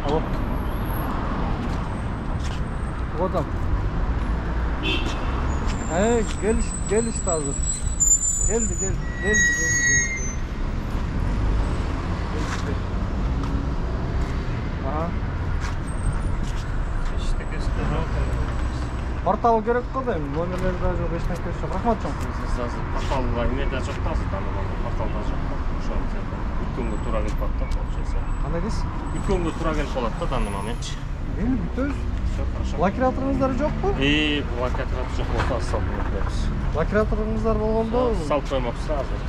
Alo. Adam. Gel işte hazır. Geldi. Aha. İşte Portal gerek kıldı mı? Номерлер даже yok, eşten köşe. Rahmat çok. Порталға неде жоқ та порталда жоқ та ошол үлкөнгө туура келип калат да получается. Кандай дейсиз? Үлкөнгө туура келип калат да данный моментчи. Эми бүтөбүз. Все хорошо. Лакираторуңуздар жокпу? Лакиратор жоқ болса салып беребиз. Лакираторуңуздар болгондо салып коймокпуз азыр.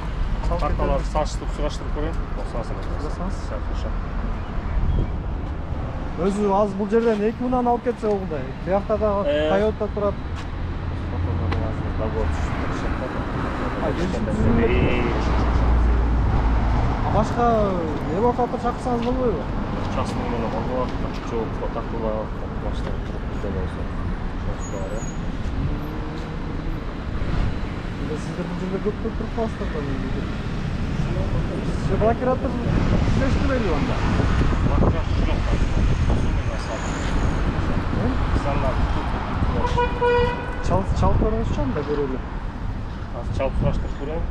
Карталарды салыштырып сугаштырып көрөйүн. Болсо азыр жасаңыз. Все хорошо. Өзү азыр бул жерден 2 мыңдан алып кетсе болду. Биякта да Toyota турат. Башка не болуп калса чакырсаңыз болбойбу? Чакырсам болот да. Жооп тактылап баштап тургузда болсо. Шофтары. Сиздер бул жерде көп туруп каласыздар да менде. Блокиратор иштешпейби анда? Блокиратор жок. Çalıp görmüşsün da görülür. Çalıp sulaştırıp durayım.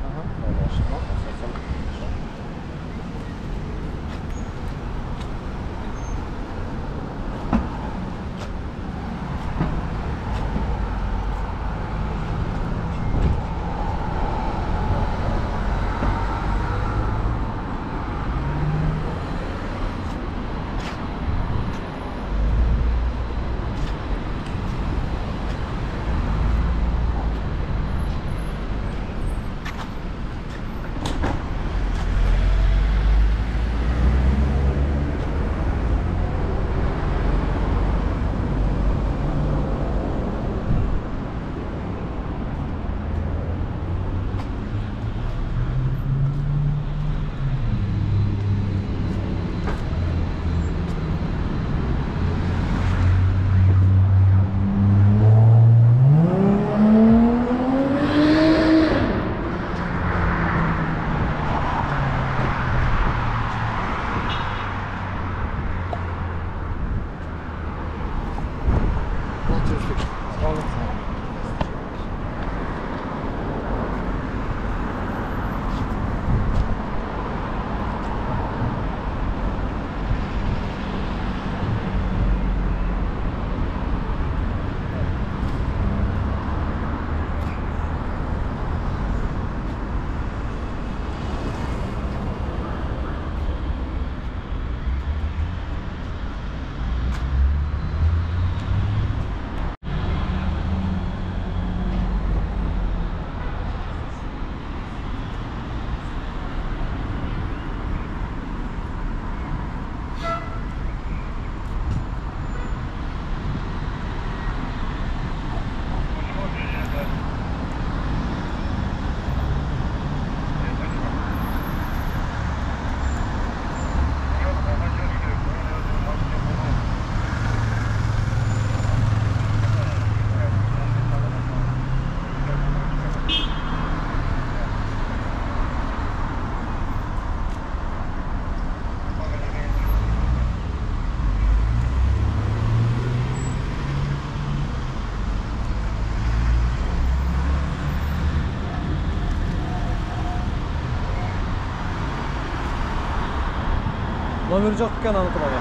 Номері жоқ екен анықтым аға.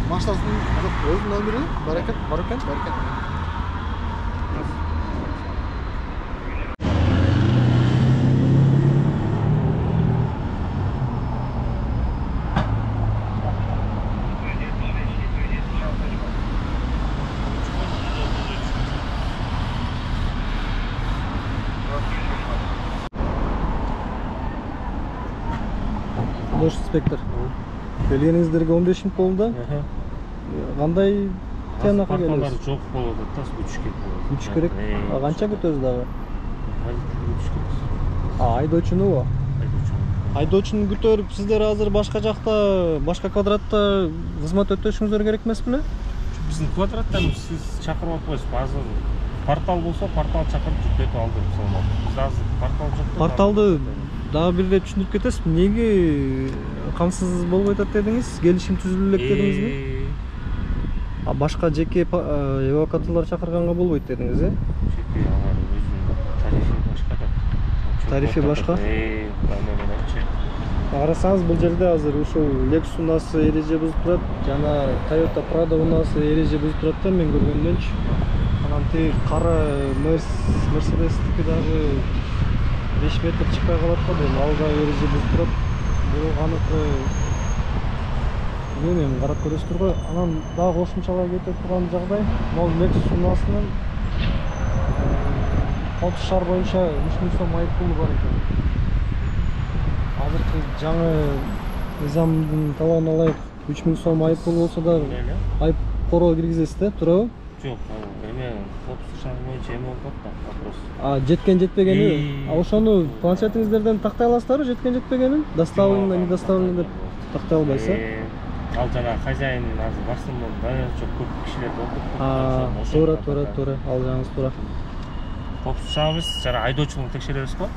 Машинасының жоқ, өз номері бар екен. Бар екен? Бар екен. Boş inspektör. Келгениңиздерге 15 минут болду да. Кандай темаға келесиз? Порталдар жок болот да, 3 керек болот. 3 керек. Канча күтөбүз дагы? 3 керек. Айдоочунубу? Айдоочуну. Айдоочуну күтөрүп, сиздер азыр башка жакта, башка квадратта кызмат өтөшүңүздөр керек эмес беле? Биздин квадраттан сиз чакырып атпайсызбы? Азыр Портал болсо, портал чакырып жүктөтүп алдырып салмак. Биз азыр портал жок. Порталды дагы бир ирет түшүндүрүп кетесизби? Эмнеге камсыз болбой атат дедиңиз? Келишим түзүлө элек дедиңизби? А башка жеке эвакуаторлор чакырганга болбойт дедиңиз, э? Жеке алар өзүнүн тарифи башка да. Тарифи башка? Мененчи. Карасаңыз, бул жерде азыр ушул Lexus унаасы эреже бузуп турат, жана Toyota Prado унаасы эреже бузуп турат да, мен көргөндөнчү. Анан тиги кара Mercedes-тики дагы 5 метр чыкпай калат го дейм, ал дагы эреже бузуп турат. Бул аныкы эми карап көрөсүздөр го. Анан дагы кошумчалай кете турган жагдай, могу Lexus унаасынын коопсуз шаар боюнча 3000 сом айып пулу бар экен. Азыркы жаңы мыйзамдын талабына ылайык 3000 сом айып пулу болсо да айып короо киргизесиз да, туурабы? Жок, эме коопсуз шаар боюнча эме болуп атат да, вопрос. Жеткен жетпегени, ошону планшетиңиздерден тактай аласыздарбы, жеткен жетпегенин? Доставлено, не доставлено деп тактай албайсыз, Ал жана хозяин азыр Барселонада жок көп кишилер болуп. Туура, ал жаңыз туура. Коопсуз шаарыбыз жана айдоочулукту текшеребиз го.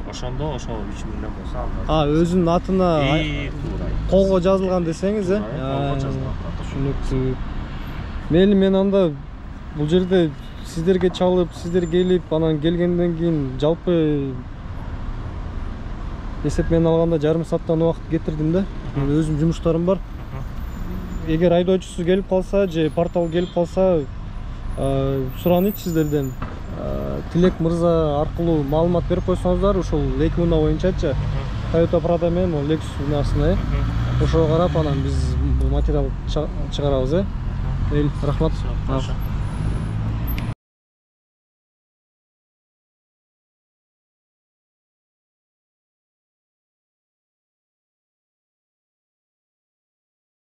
Ошондо ошо 3000 болсо албайбыз. Өзүнүн атына колго жазылган десеңиз, колго жазылган. Түшүнүктүү. Мейли, мен анда бул жерде сиздерге чалып, сиздер келип, анан келгенден кийин жалпы эсеп менен алганда жарым сааттан убакыт кетирдим да. Өзүм жумуштарым бар. Эгер айдоочусу келип калса же портал келип калса, суранайт сиздерден. Тилек мырза аркылуу маалымат берип койсоңуздар, ушул эки унаа боюнчачы Toyota Prado менен Lexus унаасына, ошого карап анан биз материал чыгарабыз, Рахмат.